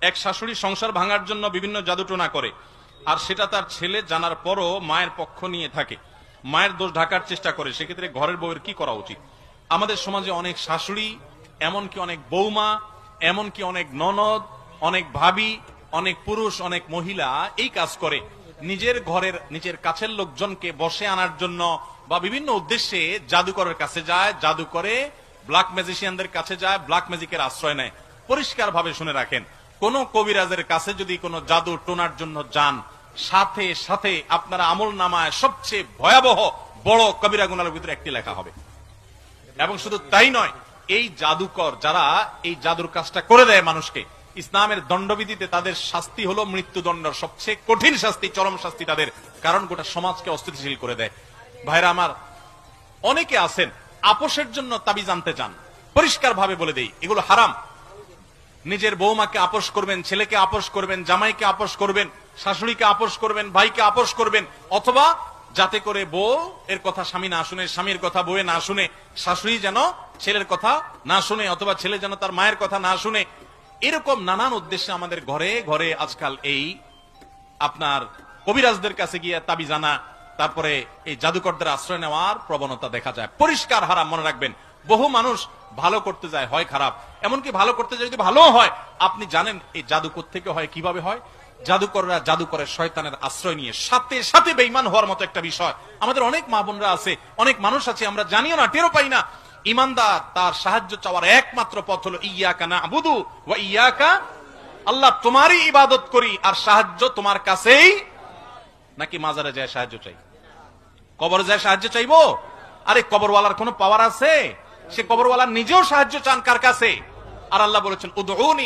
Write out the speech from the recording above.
এক শাশুড়ি সংসার ভাঙার জন্য বিভিন্ন জাদুটোনা করে, আর সেটা তার ছেলে জানার পরও মায়ের পক্ষ নিয়ে থাকে, মায়ের দোষ ঢাকার চেষ্টা করে, সেক্ষেত্রে ঘরের বউয়ের কি করা উচিত? আমাদের সমাজে অনেক শাশুড়ি, এমনকি অনেক বৌমা, এমনকি অনেক ননদ, অনেক ভাবি, অনেক পুরুষ, অনেক মহিলা এই কাজ করে। নিজের ঘরের নিজের কাছের লোকজনকে বসে আনার জন্য বা বিভিন্ন উদ্দেশ্যে জাদুকরের কাছে যায়, জাদু করে, ব্ল্যাক ম্যাজিশিয়ানদের কাছে যায়, ব্ল্যাক ম্যাজিকের আশ্রয় নেয়। পরিষ্কার ভাবে শুনে রাখেন, কোন কবিরাজের কাছে যদি কোনো জাদু টোনার জন্য যান, সাথে সাথে আপনার আমল নামায় সবচেয়ে ভয়াবহ বড় কবিরা গুনাহের ভিতরে একটি লেখা হবে। এবং শুধু তাই নয়, এই জাদুকর যারা এই জাদুর কাজটা করে দেয় মানুষকে, ইসলামের দণ্ডবিধিতে তাদের শাস্তি হলো মৃত্যুদণ্ড, সবচেয়ে কঠিন শাস্তি, চরম শাস্তি তাদের, কারণ গোটা সমাজকে অস্থিতিশীল করে দেয়। ভাইরা আমার, অনেকে আছেন আপোষের জন্য তাবিজ আনতে চান, পরিষ্কার ভাবে বলে দেই এগুলো হারাম। নিজের বৌমাকে আপোষ করবেন, ছেলেকে আপোষ করবেন, জামাইকে আপোষ করবেন, শাশুড়িকে আপোষ করবেন, ভাইকে আপোষ করবেন, অথবা যাতে করে বউ এর কথা স্বামী না শুনে, স্বামীর কথা বউয়ে না শুনে, শাশুড়ি যেন ছেলের কথা না শুনে, অথবা ছেলে যেন তার মায়ের কথা না শুনে। এরকম নানান উদ্দেশ্যে আমাদের ঘরে ঘরে আজকাল এই আপনার কবিরাজদের কাছে গিয়ে তাবিজ আনা, তারপরে এই জাদুকরদের আশ্রয় নেওয়ার প্রবণতা দেখা যায়। পরিষ্কার হারাম, মনে রাখবেন। বহু মানুষ ভালো করতে যায়, হয় খারাপ, এমনকি ভালো করতে যায় যদি ভালো হয়, আপনি জানেন এই জাদু থেকে হয়, কিভাবে হয়? জাদুকররা জাদু করে শয়তানের আশ্রয় নিয়ে সাথে সাথে বেঈমান হওয়ার মতো একটা বিষয়। আমাদের অনেক মা বোনরা আছে, অনেক মানুষ আছে, আমরা জানিও না, টেরও পাই না। ইমানদার তার সাহায্য চাওয়ার একমাত্র পথ হলো ইয়াকা না'বুদু ওয়া ইয়াকা, আল্লাহ তোমারই ইবাদত করি আর সাহায্য তোমার কাছেই। নাকি মাজারে যায় সাহায্য চাই, কবরে যায় সাহায্য চাইবো? আরে কবরওয়ালার কোনো পাওয়ার আছে? সে কবরওয়ালা নিজেও সাহায্য চান কার কাছে? আর আল্লাহ বলেছেন উদউনি